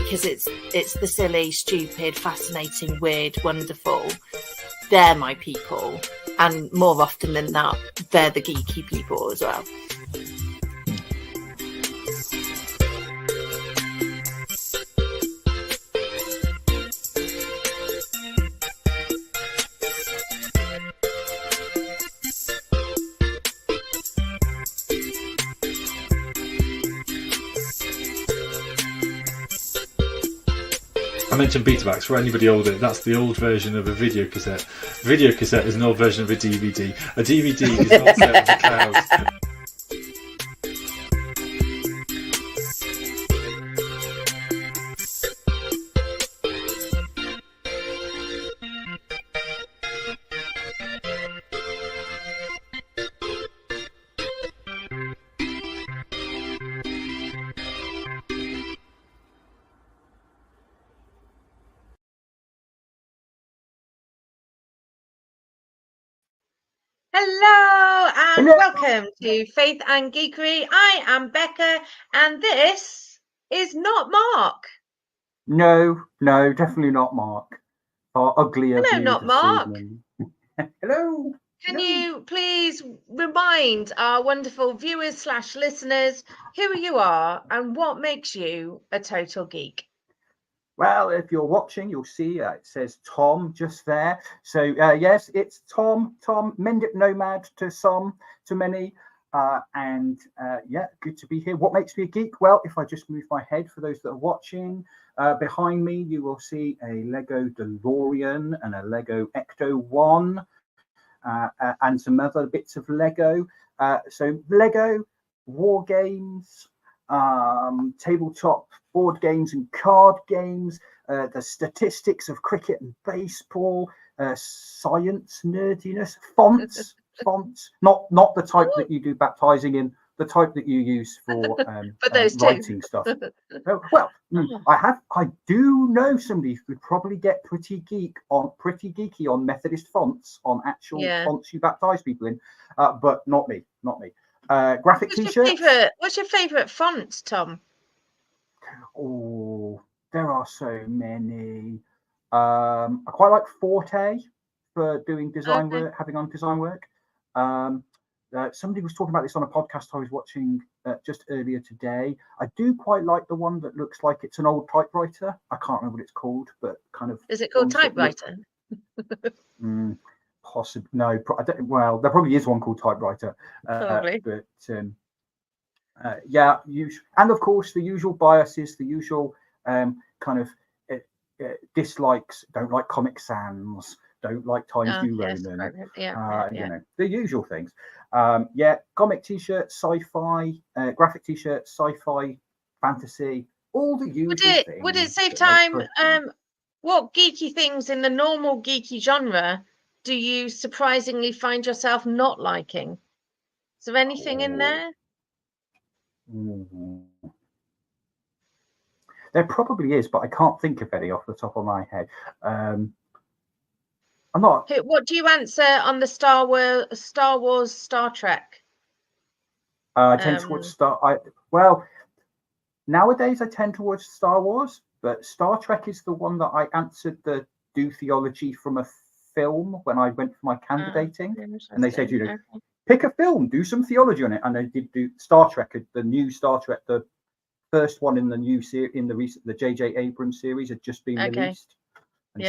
because it's the silly, stupid, fascinating, weird, wonderful. They're my people, and more often than not, they're the geeky people as well. I mentioned Betamax. For anybody older, that's the old version of a video cassette. Video cassette is an old version of a DVD. A DVD is not set on the cloud. Hello and welcome to Faith and Geekery. I am Becca and this is not Mark. No, definitely not Mark. Our uglier Hello, view not this Mark. evening. Hello. Can you please remind our wonderful viewers / listeners who you are and what makes you a total geek? Well, if you're watching, you'll see it says Tom just there. So yes, it's Tom, Mendip Nomad to some, to many. Yeah, good to be here. What makes me a geek? Well, if I just move my head for those that are watching, behind me, you will see a Lego DeLorean and a Lego Ecto 1 and some other bits of Lego. So Lego, war games, tabletop board games and card games, the statistics of cricket and baseball, science nerdiness, fonts, not the type that you do baptizing in, the type that you use for writing stuff. Well, I do know somebody who could probably get pretty geeky on Methodist fonts, on actual fonts you baptize people in, but not me. Graphic t-shirts. What's your favourite font, Tom? Oh, there are so many. I quite like Forte for doing design work, having on design work. Somebody was talking about this on a podcast I was watching just earlier today. I do quite like the one that looks like it's an old typewriter. I can't remember what it's called, but kind of. Is it called typewriter? Possibly no. I don't, well, there probably is one called typewriter. Probably. But yeah, and of course the usual biases, the usual kind of dislikes. Don't like Comic Sans. Don't like Times New Roman. You know, the usual things. Comic t-shirts, sci-fi, graphic t-shirts, sci-fi, fantasy, all the usual things. Would it save time? What geeky things in the normal geeky genre do you surprisingly find yourself not liking? Is there anything in there? There probably is, but I can't think of any off the top of my head. I'm not. What do you answer on the Star Wars, Star Trek? I tend towards well, nowadays I tend towards Star Wars, but Star Trek is the one that I answered the do theology from a film when I went for my candidating, and they said, pick a film, do some theology on it, and they did do Star Trek, the new Star Trek, the first one in the new series, in the J.J. Abrams series had just been released, and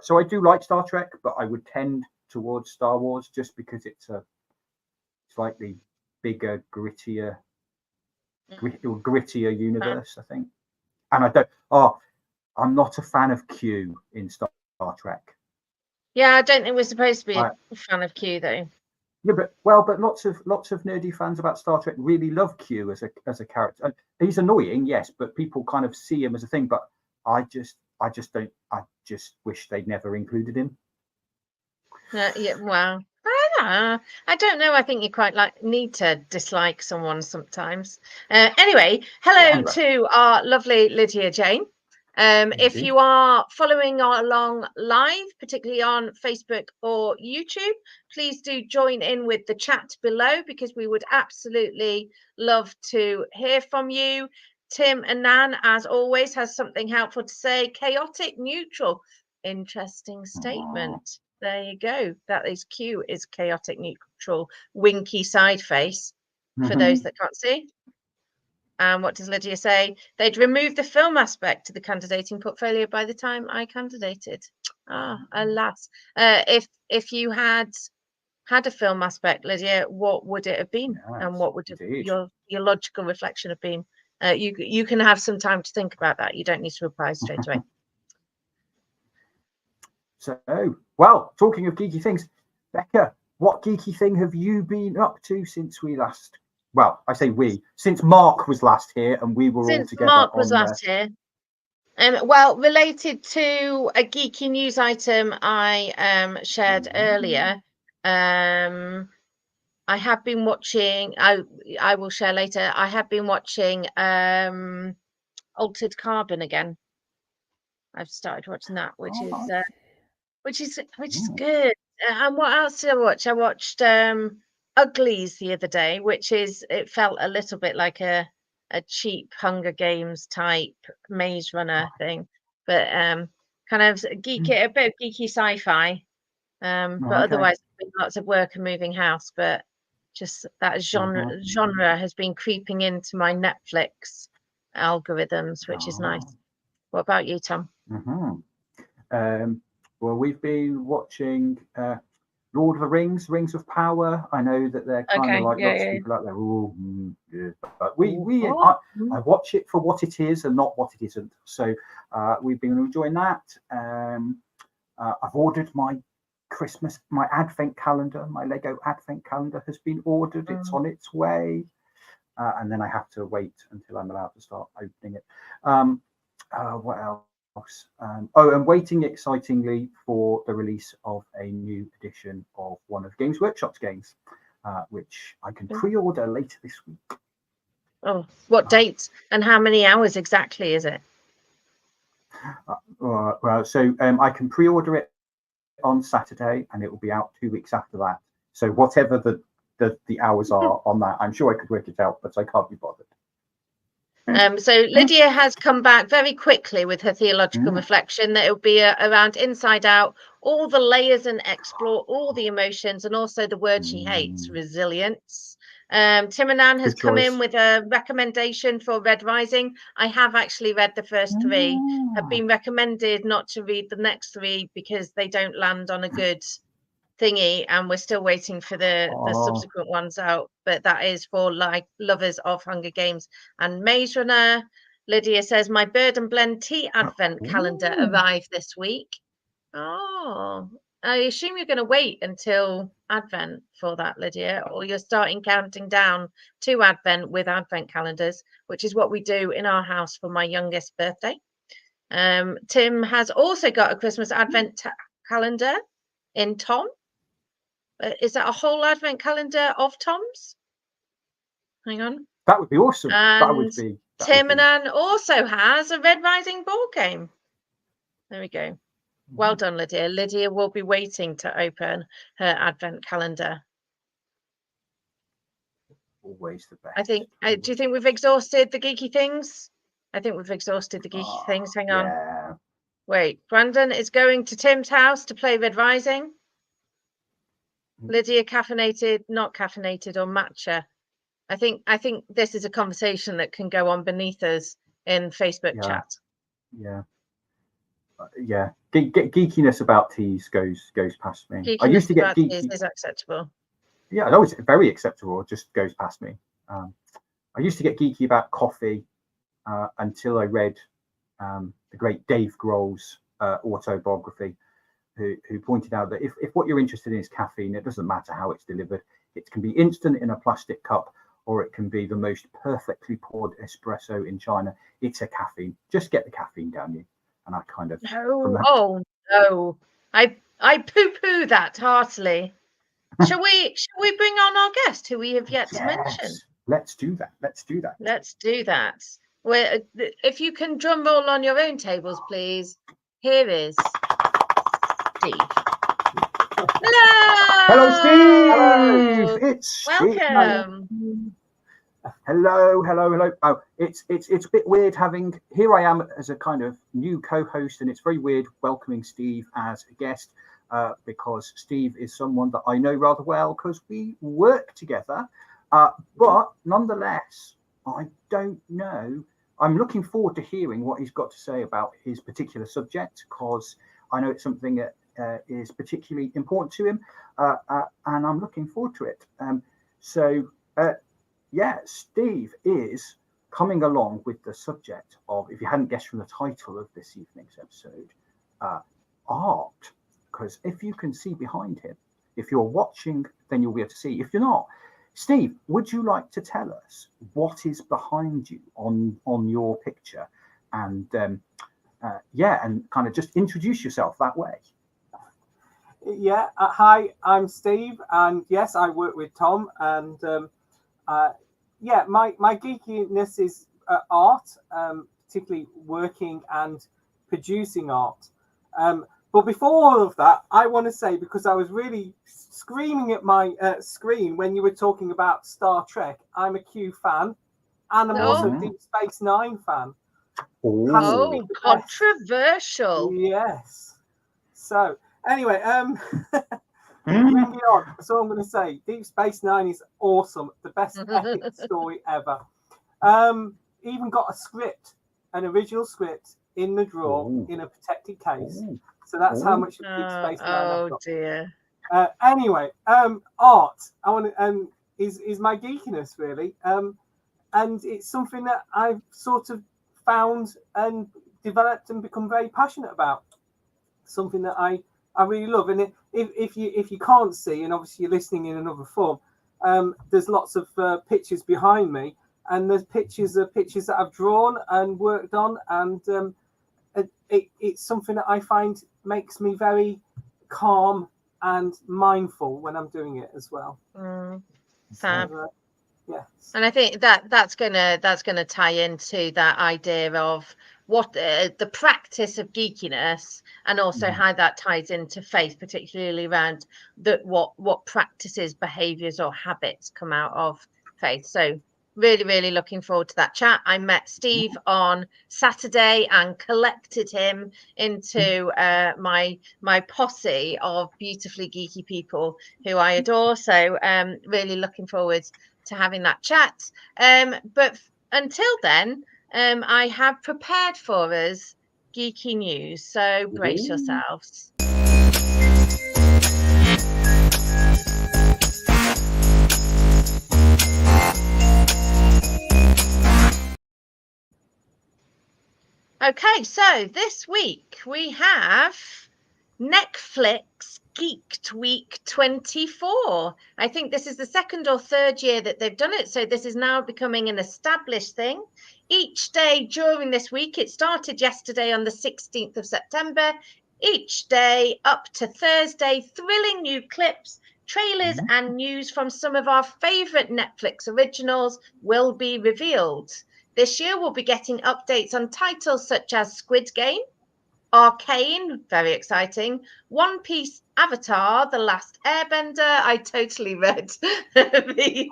so I do like Star Trek, but I would tend towards Star Wars just because it's a slightly bigger, grittier universe, I think. And I'm not a fan of Q in Star Trek. Yeah, I don't think we're supposed to be a fan of Q though. Yeah, but lots of nerdy fans about Star Trek really love Q as a character. He's annoying, yes, but people kind of see him as a thing. But I just don't. I just wish they'd never included him. Well, I don't know. I think you quite need to dislike someone sometimes. Anyway, hello to our lovely Lydia Jane. If you are following along live, particularly on Facebook or YouTube, please do join in with the chat below, because we would absolutely love to hear from you. Tim and Nan, as always, has something helpful to say. Chaotic neutral. Interesting statement. There you go. That is Q is chaotic neutral. Winky side face for those that can't see. And what does Lydia say? They'd removed the film aspect to the candidating portfolio by the time I candidated. Ah, alas. If you had a film aspect, Lydia, what would it have been? Yes, And what would indeed. your logical reflection have been? You can have some time to think about that. You don't need to reply straight away. So, well, talking of geeky things, Becca, what geeky thing have you been up to since we last? Well, I say we, since Mark was last here and we were all together. Mark was last here. Well, related to a geeky news item I shared earlier, I have been watching. I will share later. I have been watching Altered Carbon again. I've started watching that, which is good. And what else did I watch? I watched Uglies the other day, it felt a little bit like a cheap Hunger Games type Maze Runner thing, but kind of a bit of geeky sci-fi. But otherwise, lots of work and moving house. But just that genre has been creeping into my Netflix algorithms, which is nice. What about you, Tom? Well, we've been watching Lord of the Rings, Rings of Power. I know that they're kind of like lots of people out there. But I watch it for what it is and not what it isn't. So we've been enjoying that. I've ordered my Advent calendar. My Lego Advent calendar has been ordered. It's on its way. And then I have to wait until I'm allowed to start opening it. What else? I'm waiting excitingly for the release of a new edition of one of Games Workshop's games, which I can pre-order later this week. Oh, what dates and how many hours exactly is it? So I can pre-order it on Saturday, and it will be out 2 weeks after that. So whatever the hours are on that, I'm sure I could work it out, but I can't be bothered. So Lydia has come back very quickly with her theological reflection that it will be around inside out, all the layers, and explore all the emotions, and also the word she hates, resilience. Tim and Ann has come in with a recommendation for Red Rising. I have actually read the first 3, have been recommended not to read the next 3 because they don't land on a good thingy, and we're still waiting for the subsequent ones out, but that is for lovers of Hunger Games and Maze Runner. Lydia says my Bird and Blend tea advent calendar arrived this week. I assume you're going to wait until Advent for that, Lydia, or you're starting counting down to Advent with Advent calendars, which is what we do in our house for my youngest birthday. Tim has also got a Christmas Advent calendar in Tom. Is that a whole Advent calendar of Tom's? Hang on. That would be awesome. And Tim and Ann also has a Red Rising board game. There we go. Well done, Lydia. Lydia will be waiting to open her Advent calendar. Always the best. I think. Do you think we've exhausted the geeky things? I think we've exhausted the geeky things. Hang on. Yeah. Wait. Brandon is going to Tim's house to play Red Rising. Lydia, caffeinated, not caffeinated, or matcha. I think this is a conversation that can go on beneath us in Facebook chat. Yeah. Geekiness about teas goes past me. Geekiness I used to get geeky. Is acceptable. Yeah, no, it's very acceptable. It just goes past me. I used to get geeky about coffee until I read the great Dave Grohl's autobiography, who pointed out that if what you're interested in is caffeine, it doesn't matter how it's delivered. It can be instant in a plastic cup, or it can be the most perfectly poured espresso in China. It's a caffeine. Just get the caffeine down you. And I kind of no. I poo-poo that heartily. Shall we bring on our guest who we have yet to mention? Let's do that. Let's do that. Well, if you can drum roll on your own tables, please. Here is Steve. Hello, Steve. Hello. It's welcome. Hello. Oh, it's a bit weird having here I am as a kind of new co-host, and it's very weird welcoming Steve as a guest because Steve is someone that I know rather well because we work together. But nonetheless, I don't know. I'm looking forward to hearing what he's got to say about his particular subject because I know it's something that is particularly important to him, and I'm looking forward to it. Yeah, Steve is coming along with the subject of, if you hadn't guessed from the title of this evening's episode, art. Because if you can see behind him, if you're watching, then you'll be able to see. If you're not, Steve, would you like to tell us what is behind you on your picture? And and kind of just introduce yourself that way. Yeah, hi, I'm Steve, and yes, I work with Tom, and my geekiness is art, particularly working and producing art. But before all of that, I want to say, because I was really screaming at my screen when you were talking about Star Trek, I'm a Q fan, and I'm also a Deep Space Nine fan. Oh, controversial. Yes. So, anyway, moving on. So I'm going to say Deep Space Nine is awesome. The best epic story ever. Even got a script, an original script in the drawer in a protected case. So that's how much Deep Space Nine I've got. Oh dear. Anyway, art. I want to is my geekiness really. And it's something that I've sort of found and developed and become very passionate about. Something that I really love. And if you can't see, and obviously you're listening in another form, there's lots of pictures behind me, and there's pictures that I've drawn and worked on, and it's something that I find makes me very calm and mindful when I'm doing it as well. Fab. So, yes. And I think that's gonna tie into that idea of what the practice of geekiness, and also how that ties into faith, particularly around what practices, behaviors, or habits come out of faith. So really looking forward to that chat. I met Steve on Saturday and collected him into my posse of beautifully geeky people who I adore. So really looking forward to having that chat. But until then, I have prepared for us geeky news. So brace yourselves. Okay, so this week we have Netflix Geeked Week 24. I think this is the second or third year that they've done it, so this is now becoming an established thing. Each day during this week, it started yesterday on the 16th of September, each day up to Thursday, thrilling new clips, trailers and news from some of our favourite Netflix originals will be revealed. This year we'll be getting updates on titles such as Squid Game, Arcane, very exciting, One Piece, Avatar, The Last Airbender. I totally read the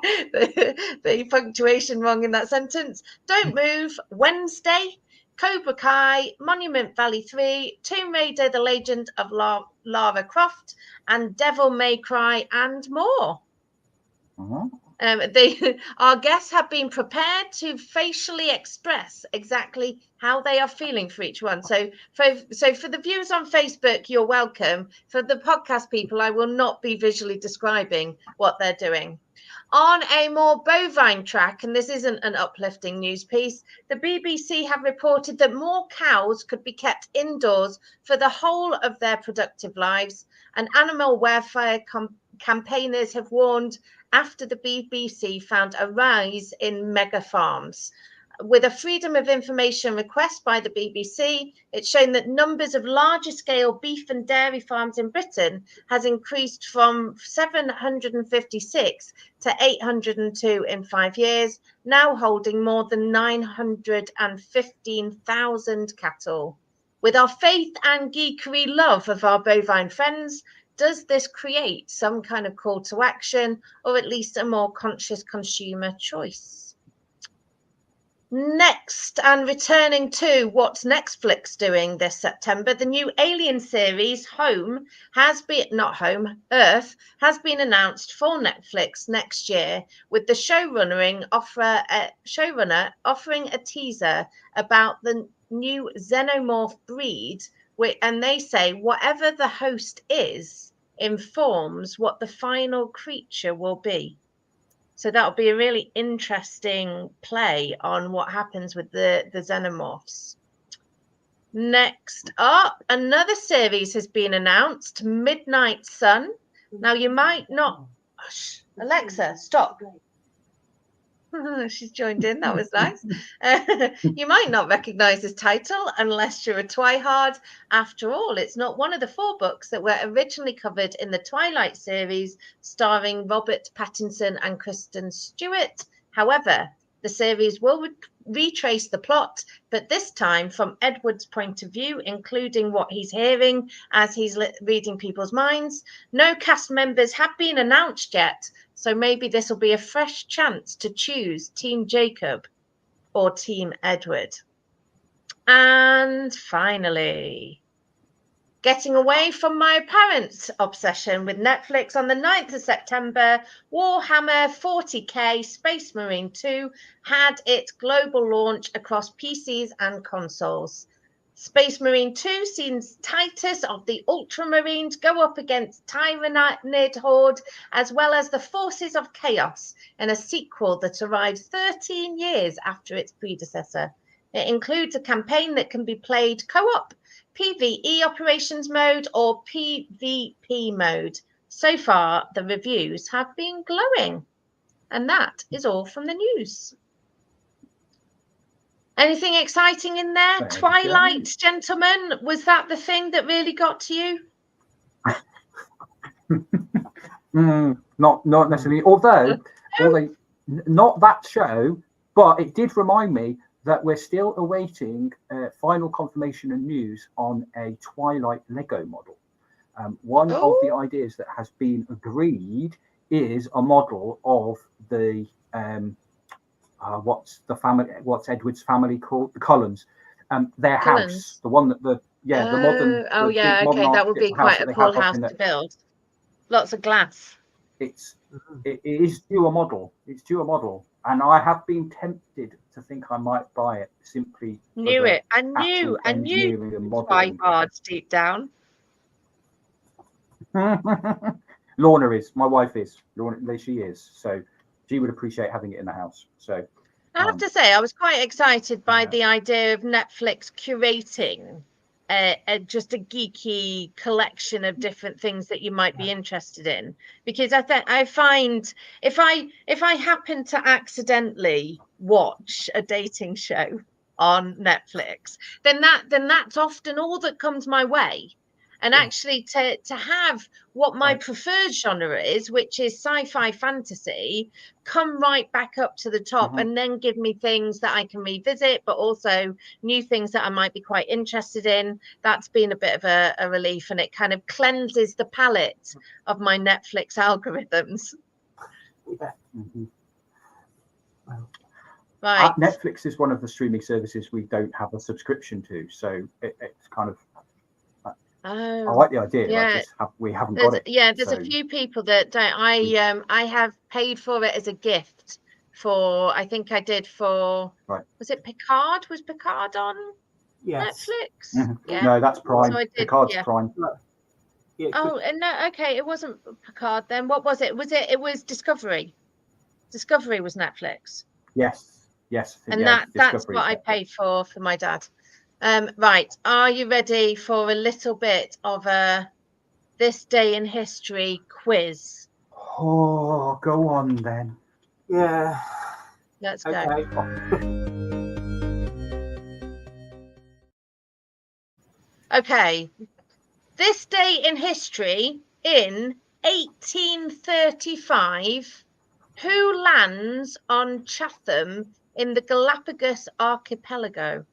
punctuation wrong in that sentence. Don't Move, Wednesday, Cobra Kai, Monument Valley 3, Tomb Raider, The Legend of Lara Croft, and Devil May Cry, and more. Our guests have been prepared to facially express exactly how they are feeling for each one. So for the viewers on Facebook, you're welcome. For the podcast people, I will not be visually describing what they're doing. On a more bovine track, and this isn't an uplifting news piece, the BBC have reported that more cows could be kept indoors for the whole of their productive lives, and animal welfare campaigners have warned after the BBC found a rise in mega farms. With a Freedom of Information request by the BBC, it's shown that numbers of larger scale beef and dairy farms in Britain has increased from 756 to 802 in 5 years, now holding more than 915,000 cattle. With our faith and geekery love of our bovine friends, does this create some kind of call to action, or at least a more conscious consumer choice? Next, and returning to what's Netflix doing this September, the new Alien series Home has been, not Home, Earth, has been announced for Netflix next year, with the showrunner offering a teaser about the new xenomorph breed, and they say whatever the host is informs what the final creature will be. So that'll be a really interesting play on what happens with the xenomorphs. Next up, another series has been announced, Midnight Sun. Now you might not... Alexa, stop. She's joined in. That was nice. You might not recognize this title unless you're a Twihard. After all, it's not one of the 4 books that were originally covered in the Twilight series starring Robert Pattinson and Kristen Stewart. However, the series will retrace the plot, but this time from Edward's point of view, including what he's hearing as he's reading people's minds. No cast members have been announced yet, so maybe this will be a fresh chance to choose Team Jacob or Team Edward. And finally, getting away from my apparent obsession with Netflix, on the 9th of September, Warhammer 40k Space Marine 2 had its global launch across PCs and consoles. Space Marine 2 sees Titus of the Ultramarines go up against Tyranid Horde, as well as the forces of Chaos, in a sequel that arrives 13 years after its predecessor. It includes a campaign that can be played co-op, PvE operations mode, or PvP mode. So far, the reviews have been glowing. And that is all from the news. Anything exciting in there? Very Twilight, good. gentlemen, was that the thing that really got to you? Not necessarily. Although not that show, but it did remind me that we're still awaiting final confirmation and news on a Twilight Lego model. One of the ideas that has been agreed is a model of the what's Edward's family called? The Cullens. Their Cullens. house, the one that the modern. Oh the yeah, big modern okay, that would be quite that a they cool have up house in to build. Lots of glass. It is due a model. It's due a model, and I have been tempted to think I might buy it simply. I knew Twihards deep down. Lorna is, my wife is. Lorna, she is. So she would appreciate having it in the house. So I have to say, I was quite excited by the idea of Netflix curating just a geeky collection of different things that you might be interested in, because I find if I happen to accidentally watch a dating show on Netflix, then that's often all that comes my way. And actually to have what my preferred genre is, which is sci-fi fantasy, come right back up to the top and then give me things that I can revisit, but also new things that I might be quite interested in. That's been a bit of a relief, and it kind of cleanses the palette of my Netflix algorithms. Right. Netflix is one of the streaming services we don't have a subscription to, so it's kind of. I like the idea. Yeah, we haven't got it. Yeah, there's a few people that don't. I have paid for it as a gift for. I think I did for. Right. Was it Picard? Was Picard on Netflix? Yeah. No, that's Prime. So I did, Picard's Prime. Yeah, oh, no. Okay, it wasn't Picard then. What was it? It was Discovery. Discovery was Netflix. Yes. And that's what I paid for my dad. Right, are you ready for a little bit of a This Day in History quiz? Oh, go on then. Yeah. Let's go. Okay. Okay. This day in history, in 1835, who lands on Chatham in the Galapagos Archipelago?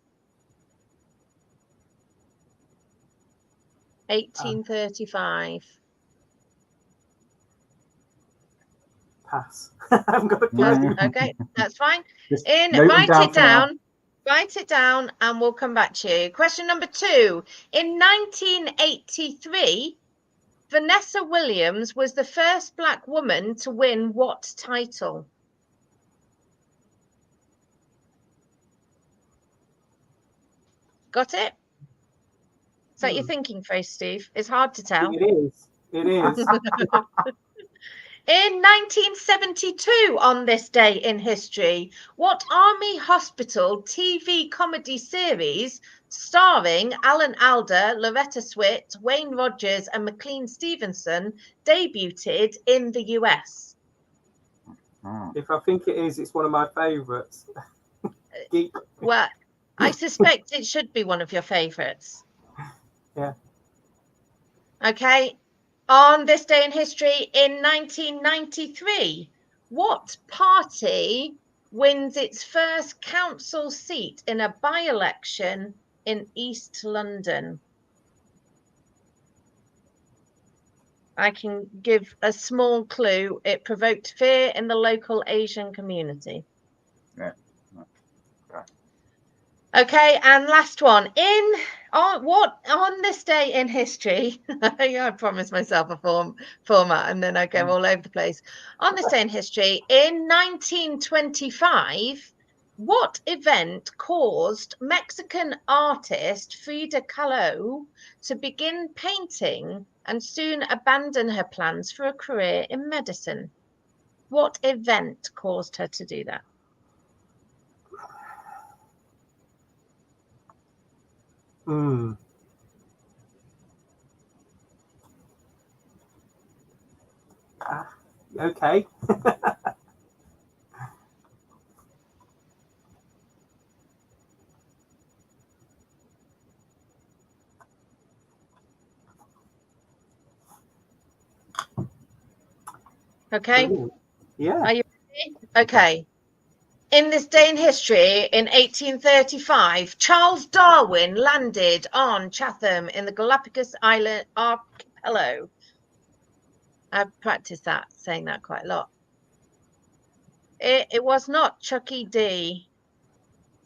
1835. Pass. I've got a clue. Okay, that's fine. Just In note them write down it for now. down. Write it down, and we'll come back to you. Question number 2. In 1983, Vanessa Williams was the first Black woman to win what title? Got it? Is that your thinking face, Steve? It's hard to tell. It is. It is. In 1972, on this day in history, what Army Hospital TV comedy series starring Alan Alda, Loretta Swit, Wayne Rogers, and McLean Stevenson debuted in the US? If I think it is, it's one of my favourites. Well, I suspect it should be one of your favourites. Yeah. Okay. On this day in history, in 1993, what party wins its first council seat in a by-election in East London? I can give a small clue. It provoked fear in the local Asian community. Yeah. Okay, and last one. On this day in history, I promised myself a format, and then I go all over the place. On this day in history, in 1925, what event caused Mexican artist Frida Kahlo to begin painting and soon abandon her plans for a career in medicine? What event caused her to do that? Okay. Okay. Brilliant. Yeah. Are you ready? Okay. In this day in history, in 1835, Charles Darwin landed on Chatham in the Galapagos Island archipelago. I've practiced saying that quite a lot. It was not Chucky D.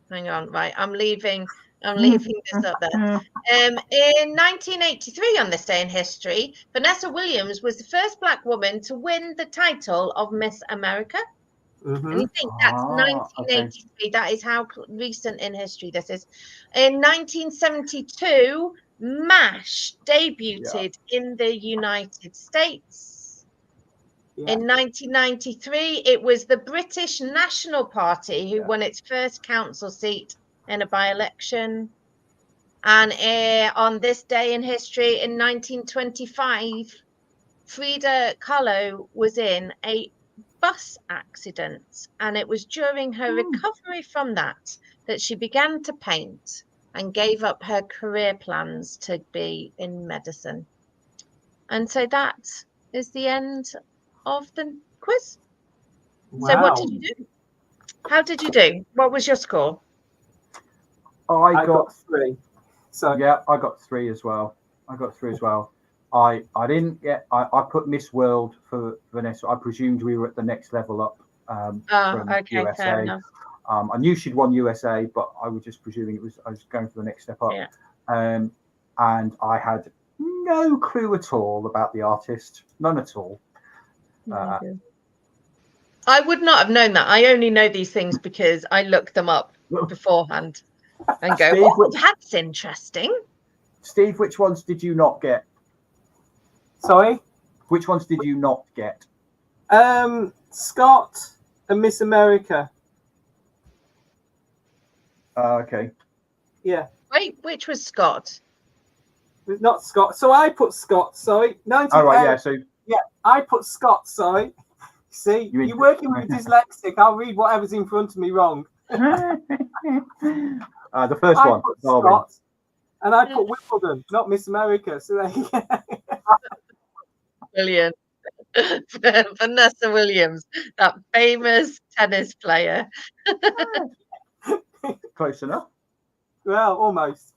Hang on, right. I'm leaving this up there. In 1983, on this day in history, Vanessa Williams was the first Black woman to win the title of Miss America. And you think that's 1983. Okay. That is how recent in history this is. In 1972, MASH debuted in the United States. Yeah. In 1993, it was the British National Party who won its first council seat in a by-election. And on this day in history, in 1925, Frida Kahlo was in a bus accident, and it was during her recovery from that she began to paint and gave up her career plans to be in medicine. And so that is the end of the quiz. Wow. So what did you do? How did you do? What was your score? I got 3. So yeah, I got 3 as well. I didn't get. I put Miss World for Vanessa. I presumed we were at the next level up from USA. Fair enough. I knew she'd won USA, but I was just presuming I was going for the next step up. Yeah. And I had no clue at all about the artist, none at all. I would not have known that. I only know these things because I looked them up beforehand and go, Steve, that's interesting. Steve, which ones did you not get? Sorry? Which ones did you not get? Scott and Miss America. Okay. Yeah. Wait, which was Scott? Not Scott. So I put Scott, sorry. I put Scott, sorry. See, you're working with a dyslexic. I'll read whatever's in front of me wrong. The first one. Put Scott, and I put Wimbledon, not Miss America. So there you go. Brilliant. Vanessa Williams, that famous tennis player. Close enough. Well, almost.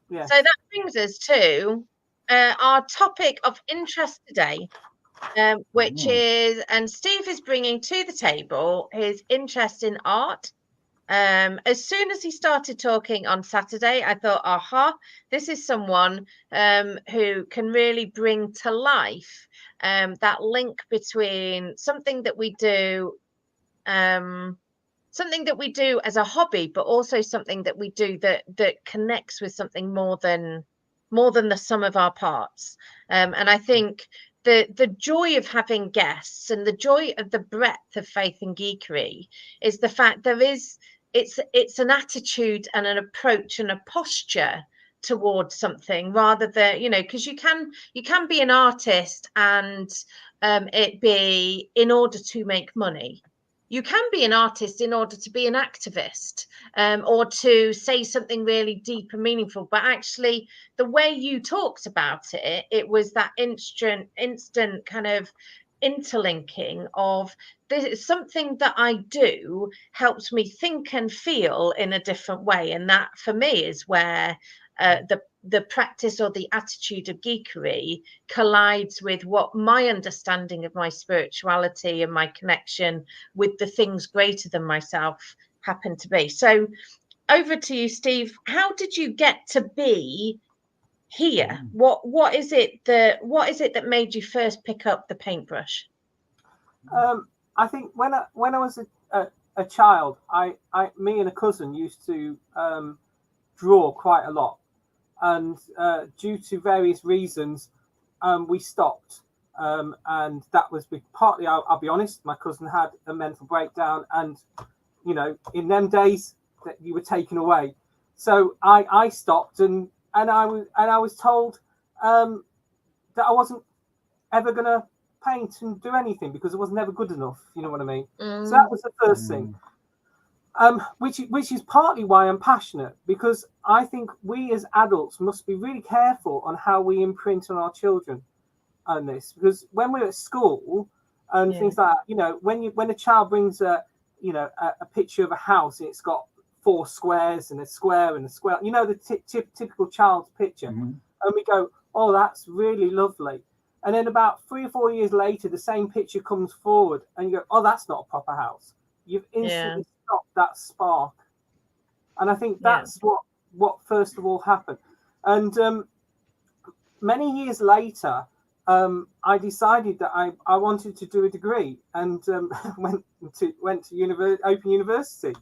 Yeah. So that brings us to our topic of interest today. which is, and Steve is bringing to the table his interest in art. As soon as he started talking on Saturday, I thought, aha, this is someone who can really bring to life that link between something that we do as a hobby, but also something that we do that connects with something more than the sum of our parts. And I think the joy of having guests and the joy of the breadth of Faith and Geekery is the fact it's an attitude and an approach and a posture towards something, rather than, because you can be an artist and it be in order to make money. You can be an artist in order to be an activist, or to say something really deep and meaningful. But actually, the way you talked about it, it was that instant kind of interlinking of, this is something that I do helps me think and feel in a different way. And that for me is where the practice or the attitude of geekery collides with what my understanding of my spirituality and my connection with the things greater than myself happen to be. So over to you, Steve. How did you get to be here? What is it that made you first pick up the paintbrush? I think when I was a child, me and a cousin used to draw quite a lot, and due to various reasons, we stopped. And that was partly, I'll be honest, my cousin had a mental breakdown, and in them days that you were taken away, so I stopped, and I was told that I wasn't ever gonna paint and do anything because it was never good enough. You know what I mean? So that was the first thing. Which is partly why I'm passionate, because I think we as adults must be really careful on how we imprint on our children on this, because when we're at school and things like that, when a child brings a picture of a house and it's got 4 squares and a square and a square, the typical child's picture, and we go, oh, that's really lovely. And then about 3 or 4 years later, the same picture comes forward and you go, oh, that's not a proper house. You've instantly stopped that spark. And I think that's what first of all happened. And many years later, I decided that I wanted to do a degree, and went to Open University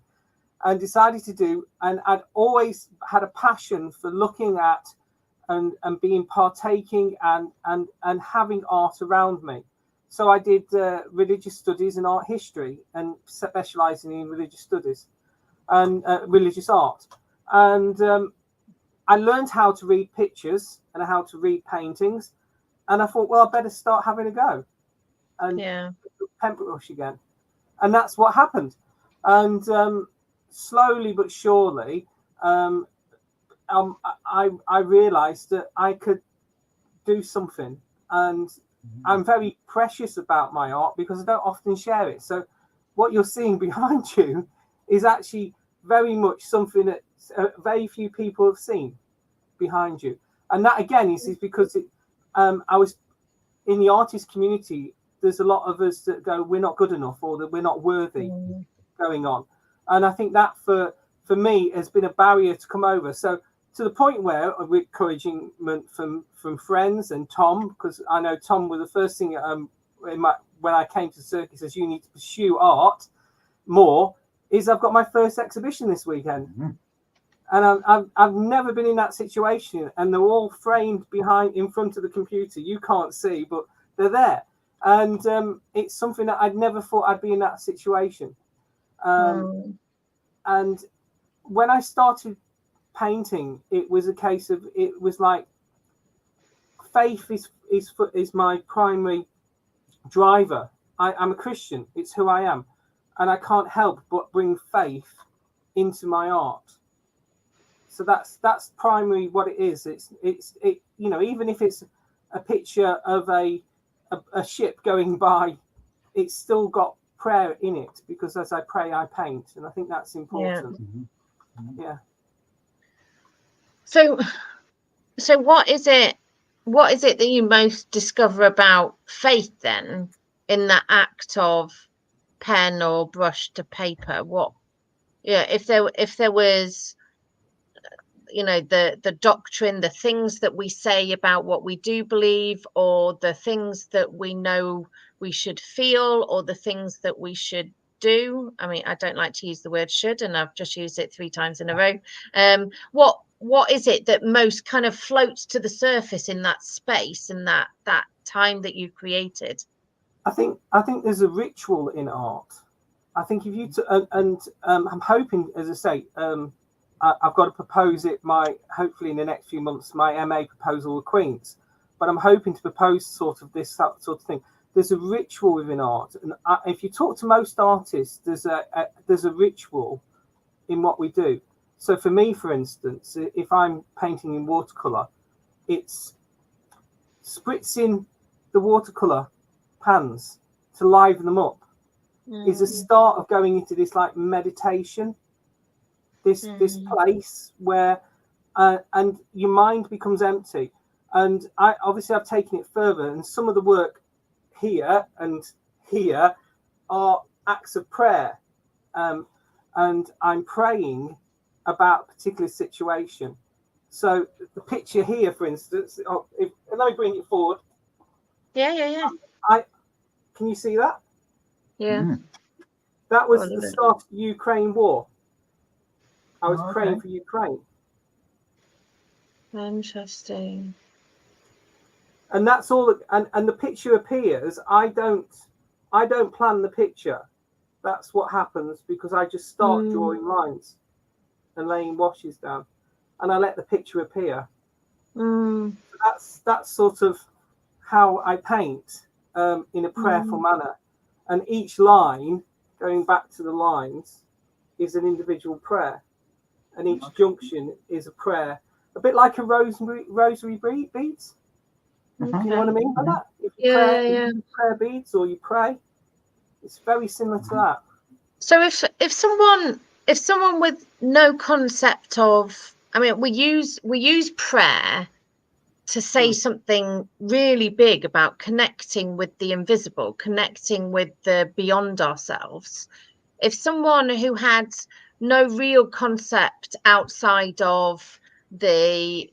and decided to do, and I'd always had a passion for looking at and being partaking and having art around me. So I did religious studies and art history, and specializing in religious studies and religious art. And I learned how to read pictures and how to read paintings. And I thought, well, I better start having a go and paintbrush again. And that's what happened. And slowly but surely, I realized that I could do something, and I'm very precious about my art because I don't often share it. So what you're seeing behind you is actually very much something that very few people have seen behind you. And that again is because I was in the artist community. There's a lot of us that go, we're not good enough, or that we're not worthy going on. And I think that for me has been a barrier to come over. So to the point where, with encouragement from friends and Tom, because I know Tom was the first thing when I came to the circuit says, you need to pursue art more, is I've got my first exhibition this weekend. And I've never been in that situation, and they're all framed in front of the computer. You can't see, but they're there. And it's something that I'd never thought I'd be in that situation. And when I started painting, it was a case of, it was like, faith is my primary driver. I'm a Christian. It's who I am. And I can't help but bring faith into my art. So that's primarily what it is. It's even if it's a picture of a ship going by, it's still got prayer in it, because as I pray, I paint, and I think that's important. So what is it what is it that you most discover about faith then in the act of pen or brush to paper? What, yeah, if there was, you know, the doctrine, the things that we say about what we do believe, or the things that we know we should feel, or the things that we should do. I mean, I don't like to use the word should, and I've just used it 3 times in a row. What is it that most kind of floats to the surface in that space, in that time that you've created? I think there's a ritual in art. I think if you I'm hoping, as I say, I've got to propose it hopefully in the next few months, my MA proposal with Queen's, but I'm hoping to propose sort of this sort of thing. There's a ritual within art, and if you talk to most artists, there's a ritual in what we do. So for me, for instance, if I'm painting in watercolor, it's spritzing the watercolor pans to liven them up is a start of going into this like meditation, this place where and your mind becomes empty. And I've taken it further, and some of the work here and here are acts of prayer, and I'm praying about a particular situation. So the picture here, for instance, let me bring it forward. Yeah. Can you see that? Yeah. That was the start of the Ukraine war. I was praying for Ukraine. Interesting. And that's all. And the picture appears. I don't plan the picture. That's what happens, because I just start drawing lines and laying washes down, and I let the picture appear. So that's sort of how I paint, in a prayerful manner. And each line, going back to the lines, is an individual prayer, and each junction is a prayer, a bit like a rosary beads. Okay. You know what I mean by that? If you you prayer beads, or you pray, it's very similar to that. So if someone with no concept of, I mean, we use prayer to say something really big about connecting with the invisible, connecting with the beyond ourselves. If someone who had no real concept outside of the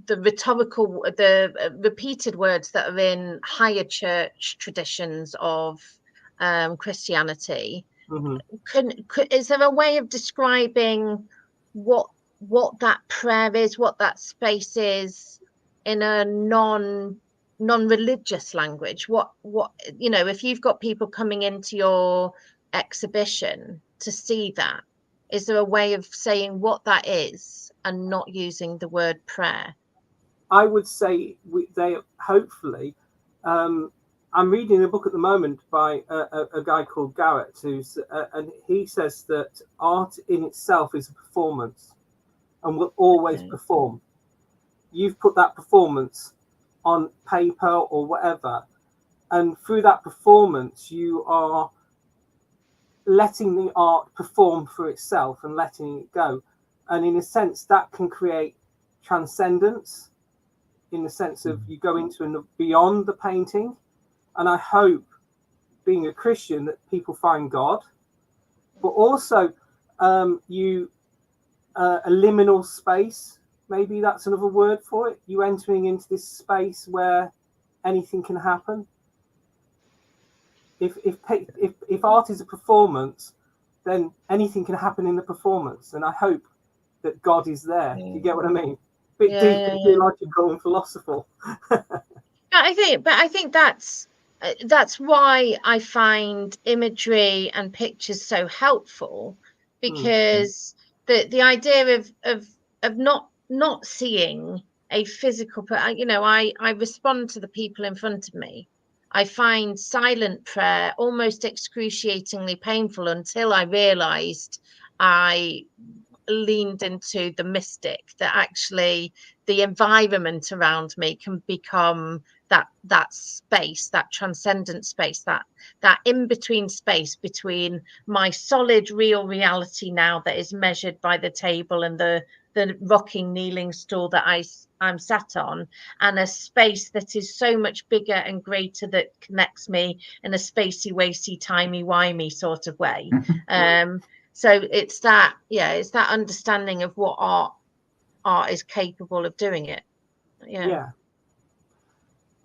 rhetorical, the repeated words that are in higher church traditions of Christianity, is there a way of describing what that prayer is, what that space is, in a non-religious language? What you know, if you've got people coming into your exhibition to see that, is there a way of saying what that is and not using the word prayer? I would say they hopefully. I'm reading a book at the moment by a guy called Garrett, and he says that art in itself is a performance and will always perform. You've put that performance on paper or whatever, and through that performance, you are letting the art perform for itself and letting it go. And in a sense, that can create transcendence, in the sense of you go into and beyond the painting. And I hope, being a Christian, that people find God, but also a liminal space. Maybe that's another word for it. You entering into this space where anything can happen. If art is a performance, then anything can happen in the performance. And I hope that God is there. You get what I mean? Bit deep and theological and philosophical. I think that's why I find imagery and pictures so helpful, because the idea of not seeing a physical, you know, I respond to the people in front of me. I find silent prayer almost excruciatingly painful until I realized I leaned into the mystic, that actually the environment around me can become that space, that transcendent space, that in-between space between my solid real reality now that is measured by the table and the the rocking kneeling stool that I'm sat on, and a space that is so much bigger and greater that connects me in a spacey, wacy, timey-wimey sort of way. So it's that, it's that understanding of what art is capable of doing it. Yeah.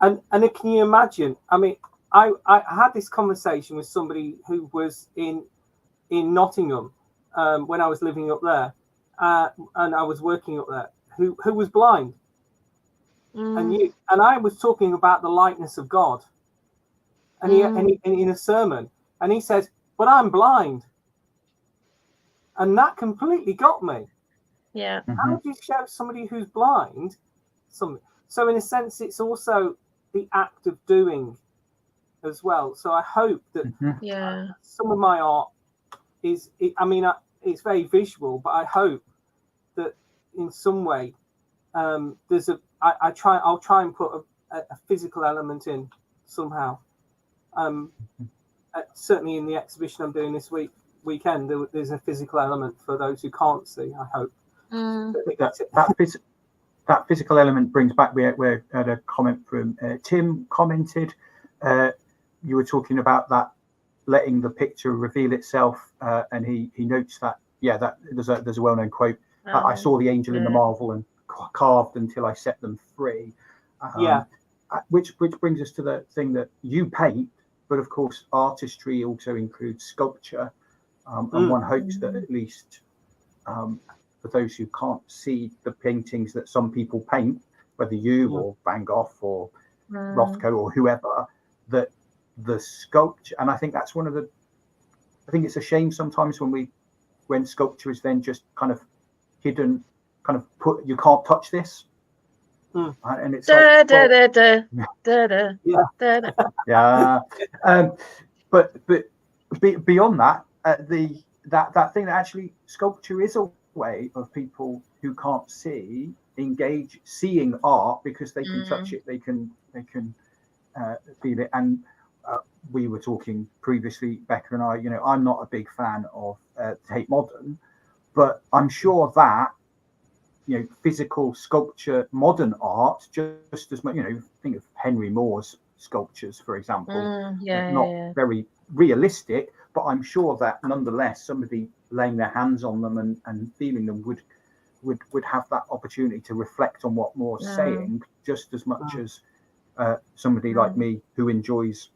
And can you imagine? I mean, I had this conversation with somebody who was in Nottingham when I was living up there, and I was working up there, who was blind, and I was talking about the likeness of God, and he in a sermon, and he said, "But I'm blind," and that completely got me. Yeah. How do you show somebody who's blind something? So in a sense, it's also the act of doing as well. So I hope that some of my art is, it's very visual, but I hope that in some way I'll try and put a physical element in somehow. Certainly in the exhibition I'm doing this weekend, there's a physical element for those who can't see, I hope. That physical element brings back, we had a comment from Tim commented, you were talking about that letting the picture reveal itself, and he notes that that there's a well-known quote, I saw the angel in the marvel and carved until I set them free, which brings us to the thing that you paint, but of course artistry also includes sculpture, and one hopes that at least for those who can't see the paintings that some people paint, whether you or Van Gogh or Rothko or whoever, that the sculpture, and I think that's one of the, I think it's a shame sometimes when sculpture is then just kind of hidden, kind of put, you can't touch this, and it's but beyond that, that thing that actually sculpture is a way of people who can't see seeing art, because they can touch it, they can feel it. And we were talking previously, Becca and I, I'm not a big fan of Tate Modern, but I'm sure that physical sculpture, modern art, just as much, think of Henry Moore's sculptures, for example, not very realistic, but I'm sure that nonetheless somebody laying their hands on them and feeling them would have that opportunity to reflect on what Moore's saying, just as much as somebody like me who enjoys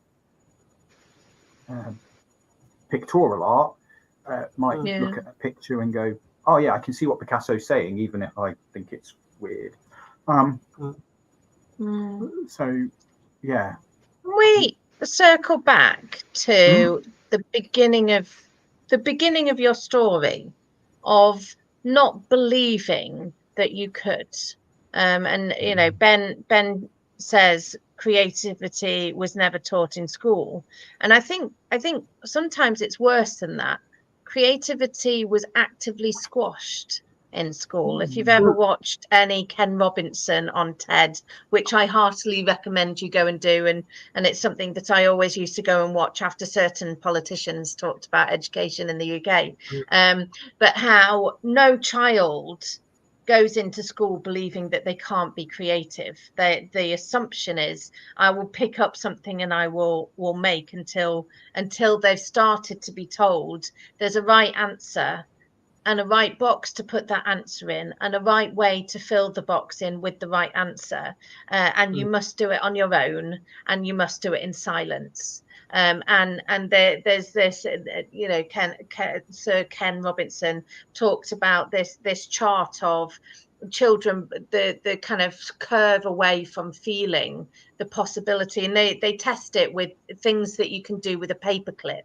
pictorial art might look at a picture and go, oh yeah, I can see what Picasso's saying, even if I think it's weird. So yeah, we circle back to the beginning of your story of not believing that you could, and Ben says creativity was never taught in school, and I think sometimes it's worse than that. Creativity was actively squashed in school. If you've ever watched any Ken Robinson on TED, which I heartily recommend you go and do, and it's something that I always used to go and watch after certain politicians talked about education in the UK, but how no child goes into school believing that they can't be creative. The assumption is, I will pick up something and I will make until they've started to be told there's a right answer and a right box to put that answer in, and a right way to fill the box in with the right answer, and you must do it on your own, and you must do it in silence. And there's this, Sir Ken Robinson talked about this chart of children, the kind of curve away from feeling the possibility, and they test it with things that you can do with a paperclip.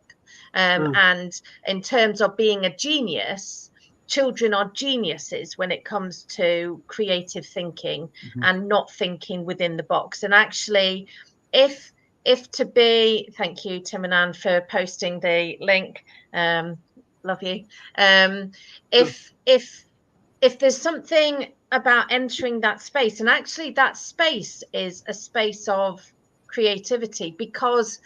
And in terms of being a genius, children are geniuses when it comes to creative thinking and not thinking within the box. And actually, if to be, thank you Tim and Anne for posting the link, love you, if there's something about entering that space, and actually that space is a space of creativity, because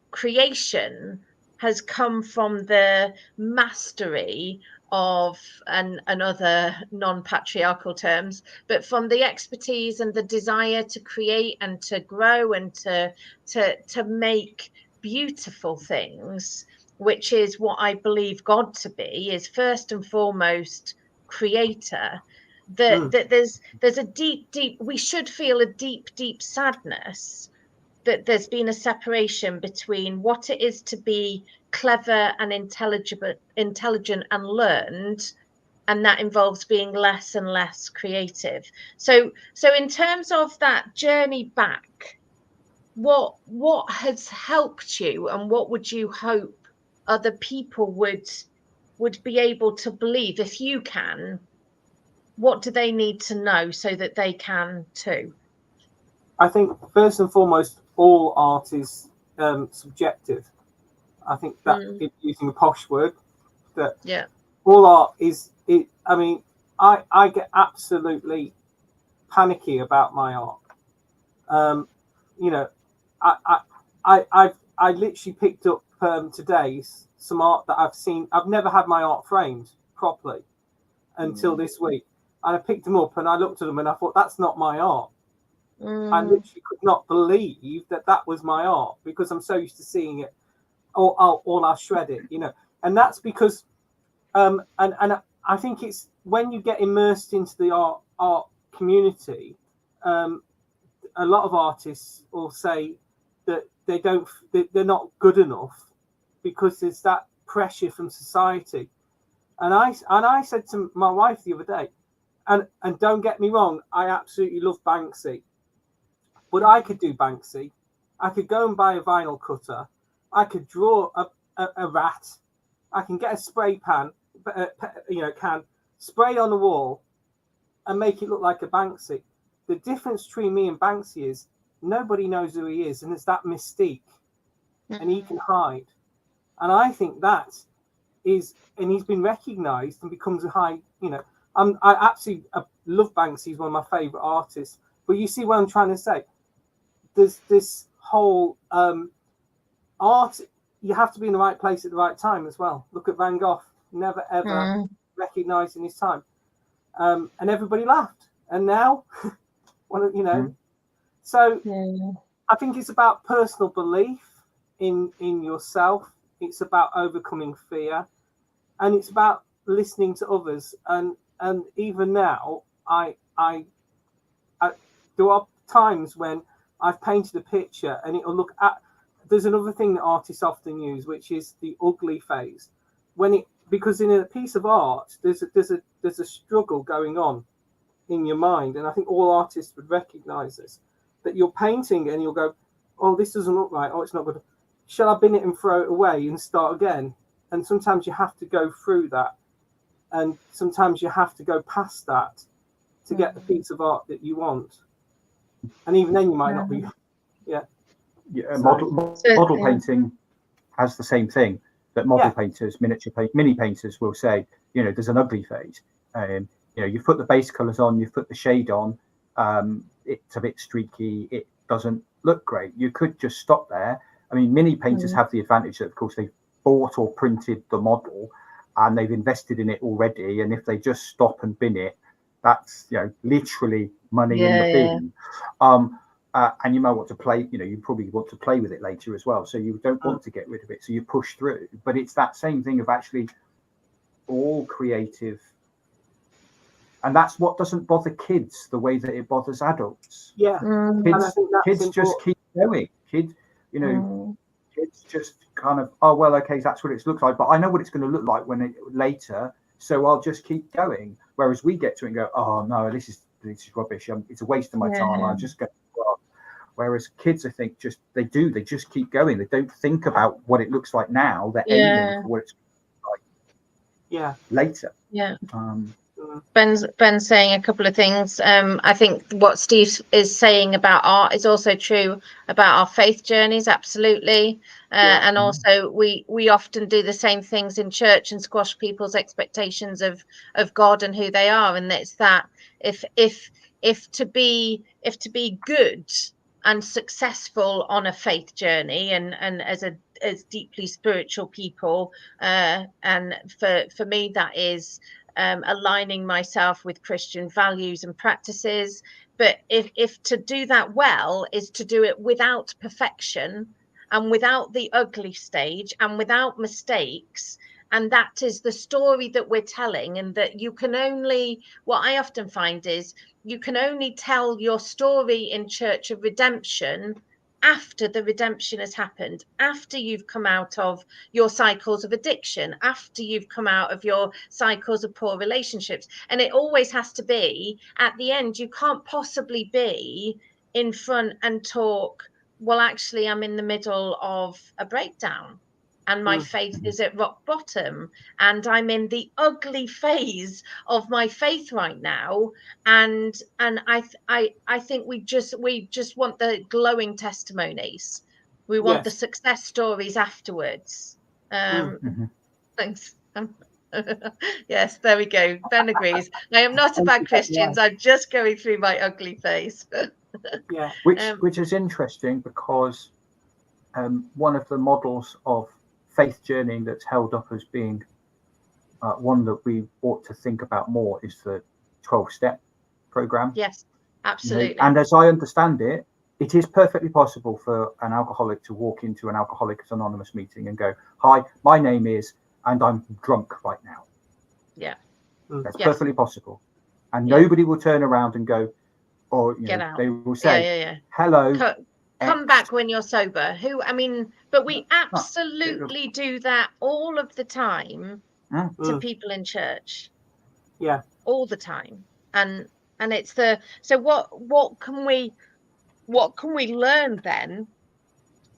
creation has come from the mastery of and other non-patriarchal terms, but from the expertise and the desire to create and to grow and to make beautiful things, which is what I believe God to be, is first and foremost creator. That there's a deep, we should feel a deep sadness that there's been a separation between what it is to be clever and intelligent and learned, and that involves being less and less creative. So in terms of that journey back, what has helped you, and what would you hope other people would be able to believe? If you can, what do they need to know so that they can too? I think first and foremost, all art is subjective. I think that using a posh word, that all art is. I mean, I get absolutely panicky about my art. You know, I literally picked up today some art that I've seen. I've never had my art framed properly until this week, and I picked them up and I looked at them and I thought, that's not my art. I literally could not believe that was my art, because I'm so used to seeing it, or I'll shred it, you know. And that's because, and I think it's when you get immersed into the art community, a lot of artists will say that they're not good enough because there's that pressure from society. And I said to my wife the other day, and don't get me wrong, I absolutely love Banksy. But I could do Banksy. I could go and buy a vinyl cutter. I could draw a rat. I can get a spray can, spray on the wall and make it look like a Banksy. The difference between me and Banksy is nobody knows who he is, and there's that mystique, and he can hide. And I think that is, and he's been recognised and becomes a high, you know. I absolutely love Banksy. He's one of my favourite artists. But you see what I'm trying to say? There's this whole art, you have to be in the right place at the right time as well. Look at Van Gogh, never ever recognised in his time, and everybody laughed. And now, you know, so I think it's about personal belief in yourself. It's about overcoming fear, and it's about listening to others. And even now, I there are times when I've painted a picture and it'll look at. There's another thing that artists often use, which is the ugly phase. Because in a piece of art, there's a struggle going on in your mind, and I think all artists would recognise this. That you're painting and you'll go, "Oh, this doesn't look right. Oh, it's not good. Shall I bin it and throw it away and start again?" And sometimes you have to go through that, and sometimes you have to go past that to get the piece of art that you want. And even then, you might not be. Model painting has the same thing. That model painters, mini painters will say, you know, there's an ugly phase. You know, you put the base colours on, you put the shade on. It's a bit streaky. It doesn't look great. You could just stop there. I mean, mini painters have the advantage that, of course, they've bought or printed the model and they've invested in it already. And if they just stop and bin it, that's, you know, literally money in the bin. And you might want to play, you know, you probably want to play with it later as well. So you don't want to get rid of it. So you push through. But it's that same thing of actually all creative. And that's what doesn't bother kids the way that it bothers adults. Kids just keep going. Kids, you know, kids just kind of, oh, well, okay, that's what it looks like. But I know what it's going to look like later. So I'll just keep going. Whereas we get to it and go, oh, no, this is rubbish. It's a waste of my time. I'm just going to. Whereas kids, I think, they just keep going. They don't think about what it looks like now. They're aiming for what it's like later. Ben's saying a couple of things. I think what Steve is saying about art is also true about our faith journeys, absolutely. And also we often do the same things in church and squash people's expectations of God and who they are. And it's that if to be good and successful on a faith journey and as as deeply spiritual people, and for me that is aligning myself with Christian values and practices. But if to do that well is to do it without perfection and without the ugly stage and without mistakes, and that is the story that we're telling, and that you can only, what I often find is you can only tell your story in Church of Redemption after the redemption has happened, after you've come out of your cycles of addiction, after you've come out of your cycles of poor relationships. And it always has to be at the end. You can't possibly be in front and talk, well, actually, I'm in the middle of a breakdown and my faith is at rock bottom, and I'm in the ugly phase of my faith right now. And I think we just want the glowing testimonies. We want the success stories afterwards. Thanks. Yes, there we go. Ben agrees. I am not a bad Christian. I'm just going through my ugly phase. Which is interesting, because one of the models of faith journeying that's held up as being one that we ought to think about more is the 12-step program. Yes, absolutely. You know, and as I understand it, it is perfectly possible for an alcoholic to walk into an Alcoholics Anonymous meeting and go, "Hi, my name is, and I'm drunk right now." Yeah, that's perfectly possible, and nobody will turn around and go, or get out. They will say, "Hello." Come back when you're sober. But we absolutely do that all of the time to people in church. Yeah, all the time. And it's so what can we learn then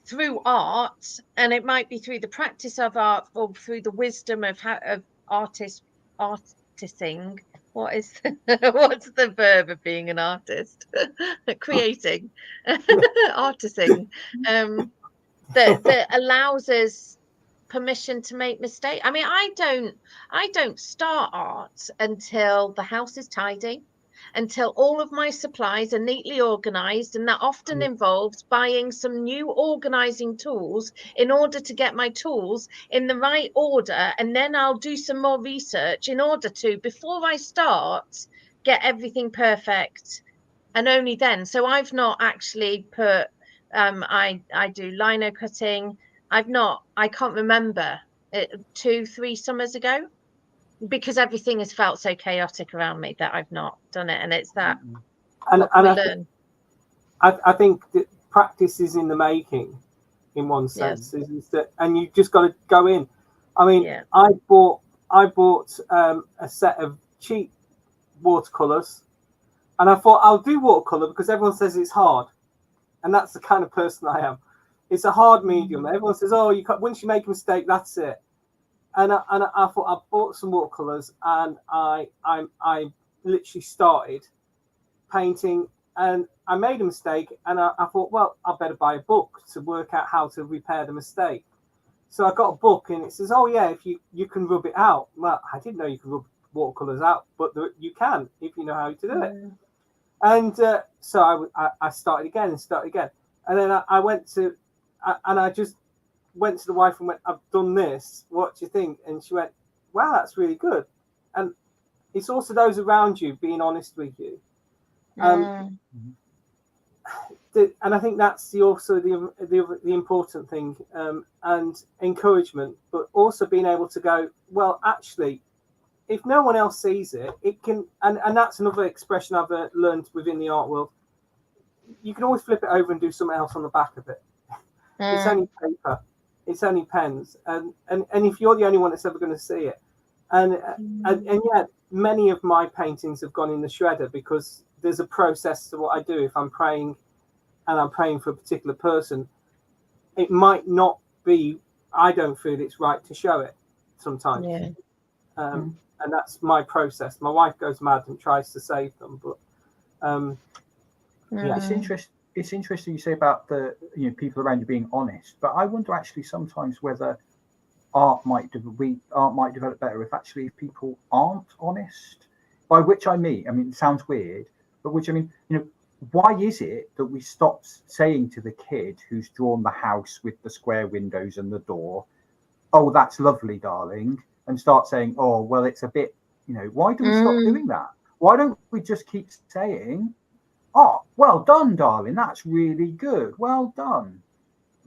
through art? And it might be through the practice of art, or through the wisdom of artisting. What's the verb of being an artist? Creating. Artisting. That allows us permission to make mistakes. I mean, I don't start art until the house is tidy, until all of my supplies are neatly organized, and that often involves buying some new organizing tools in order to get my tools in the right order, and then I'll do some more research in order to, before I start, get everything perfect. And only then. So I've not actually put I do lino cutting. I can't remember it 2-3 summers ago, because everything has felt so chaotic around me that I've not done it. And it's that. And I think that practice is in the making, in one sense. Is that, and you just got to go in. I mean, I bought a set of cheap watercolors, and I thought I'll do watercolor because everyone says it's hard, and that's the kind of person I am. It's a hard medium. Everyone says, "Oh, once you make a mistake, that's it." And I thought I bought some watercolors, and I literally started painting, and I made a mistake, and I thought, well, I better buy a book to work out how to repair the mistake. So I got a book, and it says, "Oh yeah, if you can rub it out." Well, I didn't know you could rub watercolors out, but you can if you know how to do it. And so I started again, and then I went to. And I just went to the wife and went, "I've done this. What do you think?" And she went, "Wow,'t really good." And it's also those around you being honest with you. And I think that's also the important thing, and encouragement, but also being able to go, well, actually, if no one else sees it, it can. And that's another expression I've learned within the art world. You can always flip it over and do something else on the back of it. It's only paper, it's only pens, and if you're the only one that's ever going to see it, and yet many of my paintings have gone in the shredder because there's a process to what I do. If I'm praying, and I'm praying for a particular person, it might not be. I don't feel it's right to show it sometimes, and that's my process. My wife goes mad and tries to save them, but It's interesting you say about the people around you being honest, but I wonder actually sometimes whether art might develop better if people aren't honest. By which I mean, it sounds weird, but which I mean, why is it that we stop saying to the kid who's drawn the house with the square windows and the door, oh, that's lovely, darling, and start saying, oh, well, it's a bit, why do we stop doing that? Why don't we just keep saying, oh, well done, darling, that's really good, well done.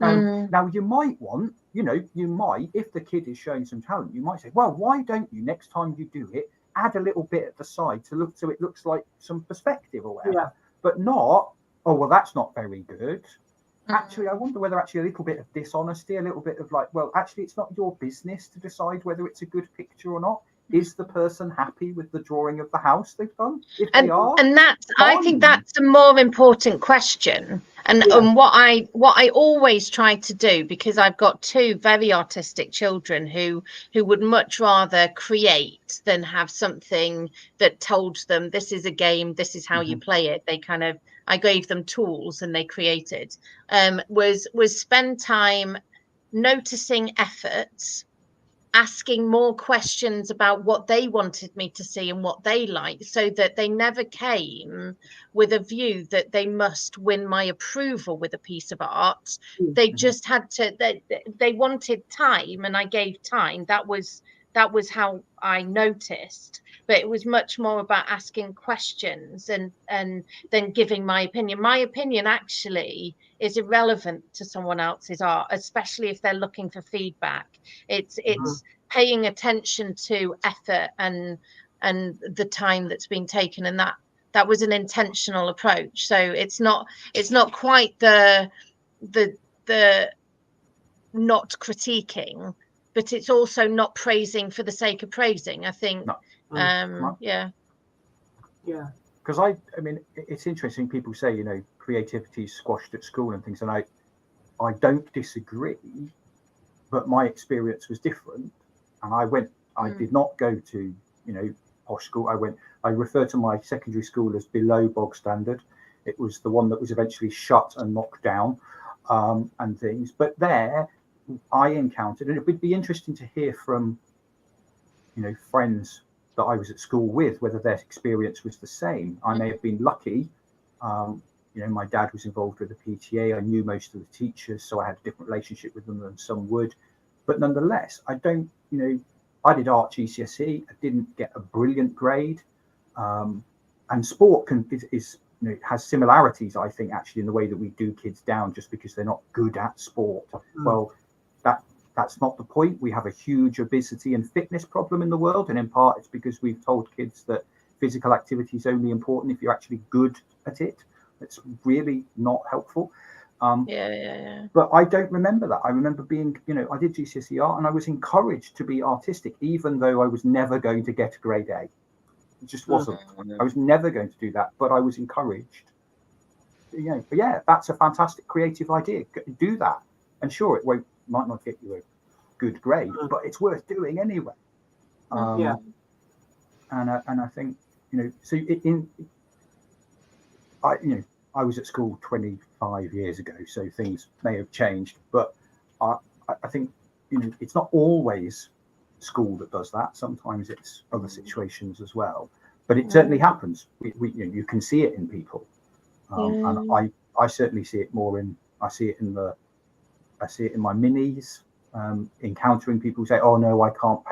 Now you might want, you might, if the kid is showing some talent, you might say, well, why don't you, next time you do it, add a little bit at the side so it looks like some perspective or whatever. But not, oh, well, that's not very good. Actually, I wonder whether actually a little bit of dishonesty, a little bit of like, well, actually, it's not your business to decide whether it's a good picture or not. Is the person happy with the drawing of the house they've done? If they are, and that's, fine. I think that's a more important question. And what I always try to do, because I've got two very artistic children who would much rather create than have something that told them this is a game, this is how you play it. They kind of, I gave them tools and they created. Was spend time noticing efforts, asking more questions about what they wanted me to see and what they liked, so that they never came with a view that they must win my approval with a piece of art. They just had to, they wanted time, and I gave time. That was how I noticed. But it was much more about asking questions and then giving my opinion. My opinion actually is irrelevant to someone else's art, especially if they're looking for feedback. It's paying attention to effort and the time that's been taken, and that was an intentional approach. So it's not quite the not critiquing, but it's also not praising for the sake of praising, I think. Because I mean, it's interesting. People say, creativity is squashed at school and things, and I don't disagree, but my experience was different. And I did not go to, posh school. I refer to my secondary school as below bog standard. It was the one that was eventually shut and knocked down, and things. But there I encountered, and it would be interesting to hear from, friends that I was at school with, whether their experience was the same. I may have been lucky. My dad was involved with the PTA. I knew most of the teachers, so I had a different relationship with them than some would. But nonetheless, I don't, I did art GCSE. I didn't get a brilliant grade. And sport has similarities, I think, actually, in the way that we do kids down just because they're not good at sport. Well, that's not the point. We have a huge obesity and fitness problem in the world. And in part, it's because we've told kids that physical activity is only important if you're actually good at it. It's really not helpful. But I don't remember that. I remember being, I did GCSE art and I was encouraged to be artistic, even though I was never going to get a grade A. It just wasn't. I was never going to do that, but I was encouraged. But yeah, that's a fantastic creative idea. Do that. And sure, it might not get you a good grade, but it's worth doing anyway. And I think, so I was at school 25 years ago, so things may have changed, but I think, it's not always school that does that. Sometimes it's other situations as well, but it certainly happens. You can see it in people. And I certainly see it more I see it in my minis, encountering people who say, oh no, I can't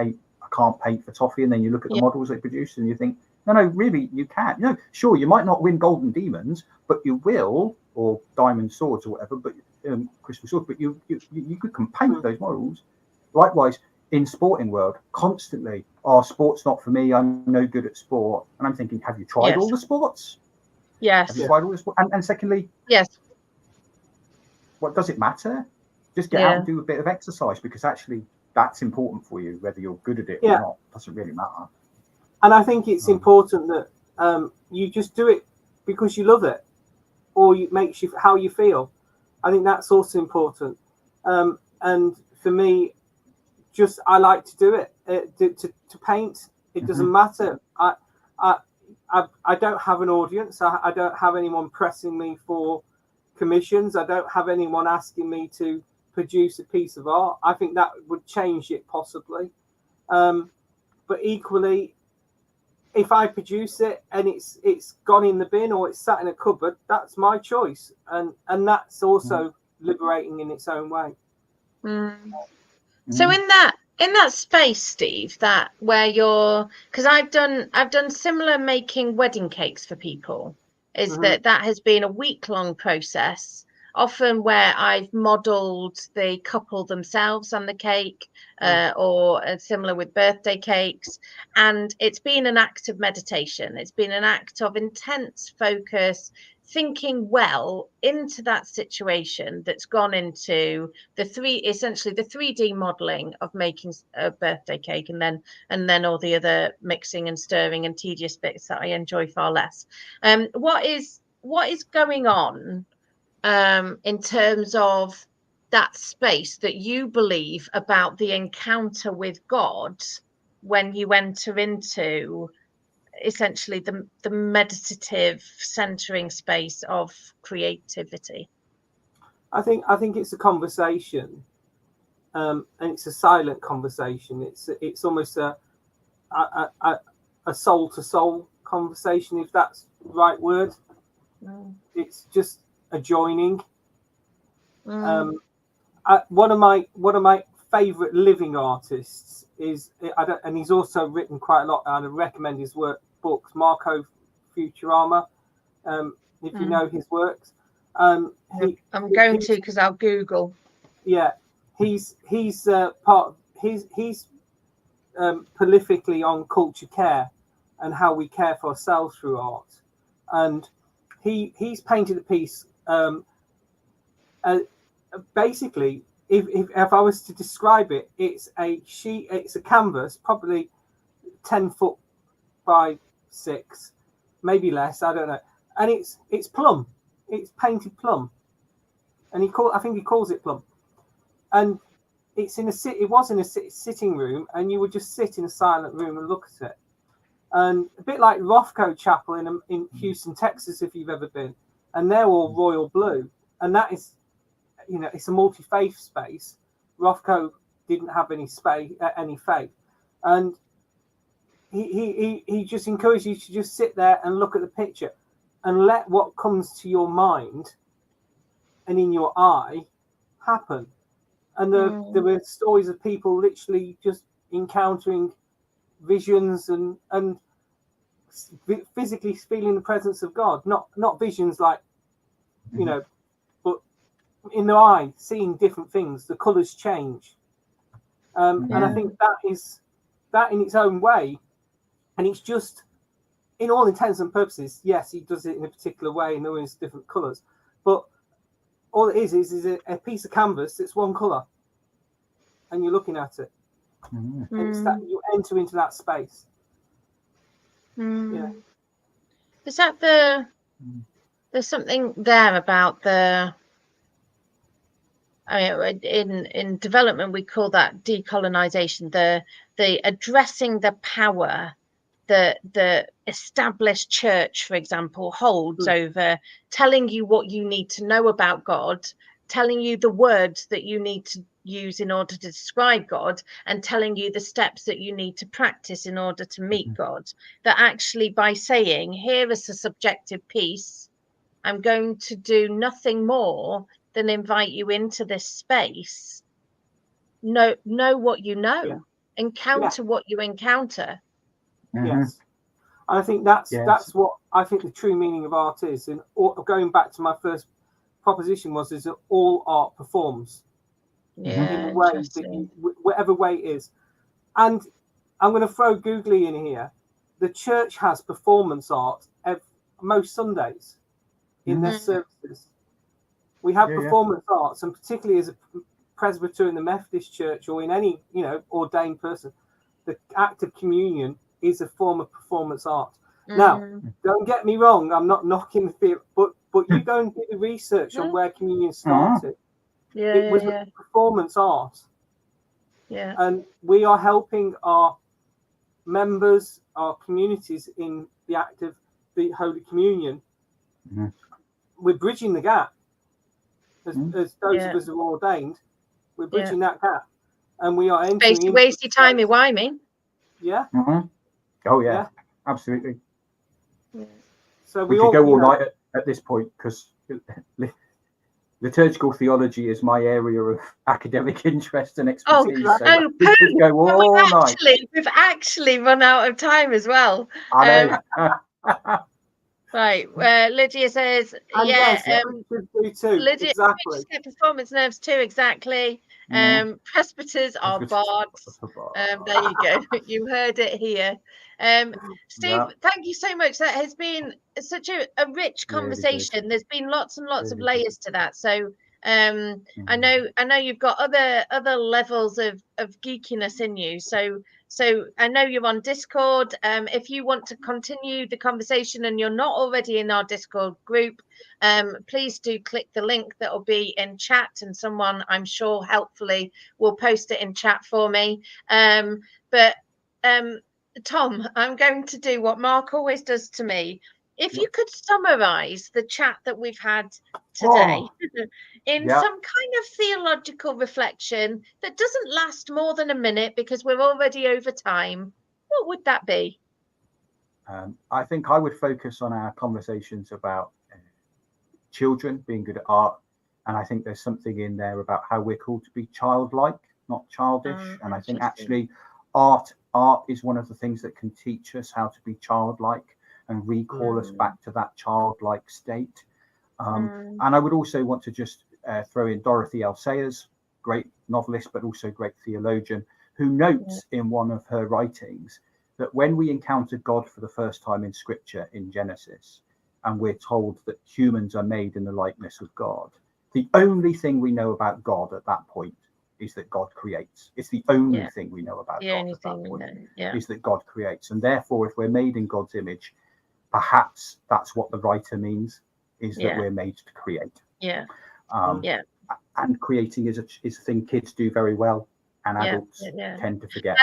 paint for toffee. And then you look at the models they produce and you think, no, really, you can. Sure, you might not win golden demons, but you will, or diamond swords or whatever, but crystal swords, but you can paint those models. Likewise, in sporting world, constantly, sport's not for me, I'm no good at sport. And I'm thinking, have you tried all the sports? Yes. Have you tried all the sports? And secondly, yes. What does it matter? Just get out and do a bit of exercise, because actually that's important for you, whether you're good at it or not. Doesn't really matter. And I think it's important that you just do it because you love it, or it makes you how you feel. I think that's also important. And for me, I like to do it. To paint, it doesn't matter. I don't have an audience. I don't have anyone pressing me for commissions. I don't have anyone asking me to produce a piece of art. I think that would change it possibly. But equally, if I produce it and it's gone in the bin or it's sat in a cupboard, that's my choice, and that's also liberating in its own way. So in that space, Steve, that where you're, because I've done similar making wedding cakes for people, is that has been a week-long process, often where I've modelled the couple themselves on the cake, or similar with birthday cakes, and it's been an act of meditation. It's been an act of intense focus, thinking well into that situation that's gone into essentially the 3D modeling of making a birthday cake, and then all the other mixing and stirring and tedious bits that I enjoy far less. What is going on in terms of that space that you believe about the encounter with God when you enter into essentially the meditative centering space of creativity? I think it's a conversation, and it's a silent conversation. It's almost a soul to soul conversation, if that's the right word. It's just a joining. One of my favorite living artists is, and he's also written quite a lot, and I recommend his books, Marco Futurama, if you know his works. I'm going to, because I'll Google. Yeah, he's prolifically on culture care and how we care for ourselves through art, and he's painted a piece. Basically, if I was to describe it, it's a canvas, probably 10 foot by 6, maybe less, I don't know, and it's plum. It's painted plum, and I think he calls it plum, and it was in a sitting room, and you would just sit in a silent room and look at it, and a bit like Rothko Chapel in Houston, Texas, if you've ever been, and they're all royal blue, and that is, it's a multi-faith space. Rothko didn't have any faith, and he just encouraged you to just sit there and look at the picture and let what comes to your mind and in your eye happen. And there were stories of people literally just encountering visions and physically feeling the presence of God. Not visions like, but in their eye, seeing different things. The colours change. And I think that in its own way, and it's just, in all intents and purposes, yes, he does it in a particular way and there is different colours, but all it is a piece of canvas that's one colour, and you're looking at it, and it's that you enter into that space. Yeah. Is that there's something there about in development we call that decolonization, the addressing the power that the established church, for example, holds over telling you what you need to know about God, telling you the words that you need to use in order to describe God, and telling you the steps that you need to practice in order to meet God. That actually, by saying, here is a subjective piece, I'm going to do nothing more than invite you into this space. Know what you know, encounter what you encounter. Yes, and I think that's what I think the true meaning of art is. And going back to my first proposition is that all art performs in a way that whatever way it is. And I'm going to throw googly in here. The church has performance art most Sundays in their services. We have performance arts, and particularly as a presbyter in the Methodist Church or in any ordained person, the act of communion is a form of performance art. Now, don't get me wrong, I'm not knocking the theory, but you go and do the research on where communion started. It was a performance art. Yeah. And we are helping our members, our communities in the act of the Holy Communion. We're bridging the gap. As those of us who are ordained, we're bridging that gap. And we are entering wasted time in Wyoming. Yeah. Oh, yeah. Absolutely. So We could go all night at this point, because liturgical theology is my area of academic interest and expertise. So we could go all night. We've actually run out of time as well. I know. Right. Lydia says, Lydia, exactly. get performance nerves too, exactly. Presbyters are bards. There you go. You heard it here. Steve, thank you so much. That has been such a rich conversation. Really, there's been lots and lots of layers to that. So I know you've got other levels of geekiness in you. So I know you're on Discord. If you want to continue the conversation and you're not already in our Discord group, please do click the link that will be in chat, and someone, I'm sure, helpfully will post it in chat for me. But Tom, I'm going to do what Mark always does to me. If you could summarize the chat that we've had today in some kind of theological reflection that doesn't last more than a minute because we're already over time, what would that be? I think I would focus on our conversations about children being good at art. And I think there's something in there about how we're called to be childlike, not childish. And I think actually art is one of the things that can teach us how to be childlike and recall us back to that childlike state. And I would also want to just throw in Dorothy L. Sayers, great novelist, but also great theologian, who notes in one of her writings that when we encounter God for the first time in Scripture in Genesis, and we're told that humans are made in the likeness of God, the only thing we know about God at that point is that God creates. It's the only thing we know about God at that point, is that God creates. And therefore, if we're made in God's image, perhaps that's what the writer means, is that we're made to create. And creating is a thing kids do very well, and adults tend to forget.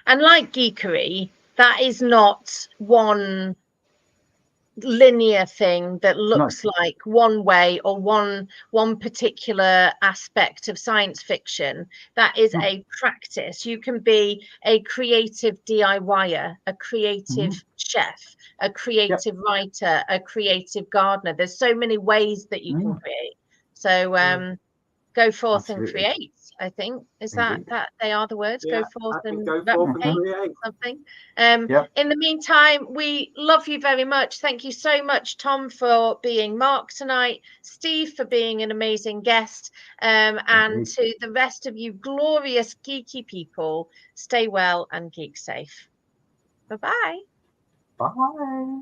And like geekery, that is not one linear thing that looks like one way or one particular aspect of science fiction. That is a practice. You can be a creative DIYer, a creative chef, a creative writer, a creative gardener. There's so many ways that you can create. So go forth and create. I think that they are the words. Go forth and create something. In the meantime, we love you very much. Thank you so much, Tom, for being Mark tonight, Steve for being an amazing guest, and to the rest of you glorious geeky people, stay well and geek safe. Bye-bye. Bye.